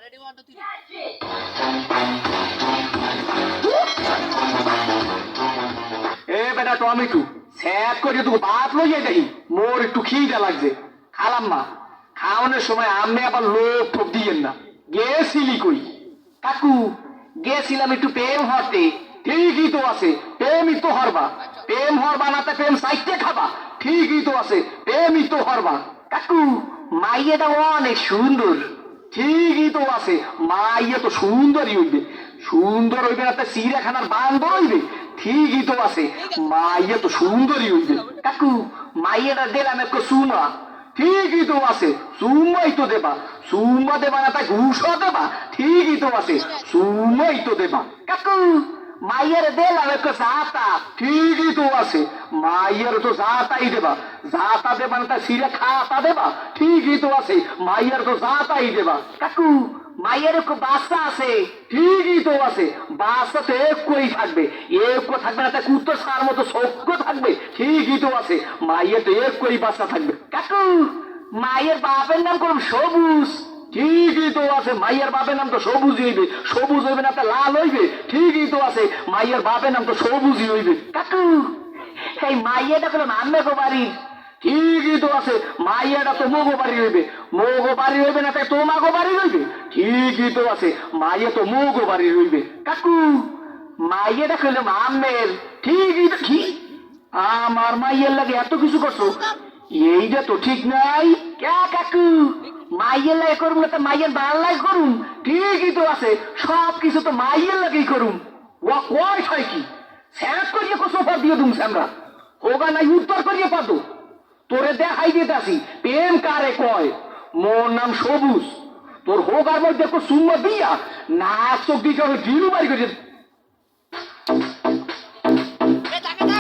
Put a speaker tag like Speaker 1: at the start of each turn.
Speaker 1: ready 1 2 3
Speaker 2: এ বেটা tomato sec করে তুই ভাত লইয়ে দেই মোর একটু খিদে লাগছে খালাম মা খাওয়ানোর সময় আমি আবার লোক ঠোক দিয়েন না গেছিলি কই কাকু গেছিলাম একটু প্রেম হতে ঠিকই তো আছে প্রেমই তো হরবা প্রেম হরবা না তা প্রেম সাইটে খাবা ঠিকই তো আছে প্রেমই তো হরবা কাকু মাইয়েটা অনেক সুন্দর ঠিকই তো আছে মাইয়া তো সুন্দরই হইবে সুন্দর হইবে না তা চিড়িয়াখানার বান্দর হইবে ঠিকই তো আছে মাইয়া তো সুন্দরই হইবে কাকু মাইয়াটা দিলাম একটু সুমা ঠিকই তো আছে সুমাই তো দেবা সুমা দেবা না তাই ঘুষও দেবা ঠিকই তো আছে সুমাই তো দেবা কাকু মাইয়ের দিলাম একটু জাতা ঠিকই তো আছে মাইয়ের তো জাতাই দেবা জাতা দেবা না তাই সিরে খাতা দেবা ঠিকই তো আছে মাইয়ের তো জাতাই দেবা কাকু মাইয়ের একটু বাচ্চা আছে ঠিকই তো আছে বাচ্চা তো একই থাকবে একো থাকবে না তাই কুত্তো সার মতো সক্য থাকবে ঠিকই তো আছে মাইয়ের তো একই বাচ্চা থাকবে কাকু মায়ের বাপের নাম করুন সবুজ ঠিকই তো আছে মাইয়ের বাপের নাম তো সবুজ হইবে সবুজ হইবে না তা লাল হইবে ঠিকই তো আছে মাইয়ের বাপের নাম তো সবুজই হইবে কাকু এই মাইয়াটা কোনো নামে গো বাড়ির ঠিকই তো আছে মাইয়াটা তো মোগো বাড়ি হইবে মোগো বাড়ি হইবে না তাই তোমাগো বাড়ি হইবে ঠিকই তো আছে মাইয়া তো মোগো বাড়ি হইবে কাকু মাইয়াটা খেলে আমের ঠিকই তো ঠিক আমার মাইয়ের লাগে এত কিছু করছো এইটা তো ঠিক নাই কে কাকু মাইয়ের লাগে করুম না মাইয়ের ভাল লাগে করুম ঠিকই তো আছে সব কিছু তো মাইয়ের লাগেই করুম ও কয় ছয় কি স্যাঁত করিয়ে সোফা দিয়ে দুম আমরা হোগা নাই উত্তর করিয়ে পাতো তোরে দেখাই দিতে আসি প্রেম কারে কয় মোর নাম সবুজ তোর হোগার মধ্যে সুম্মা দিয়া না চোখ দিয়ে ডিলু বাড়ি করে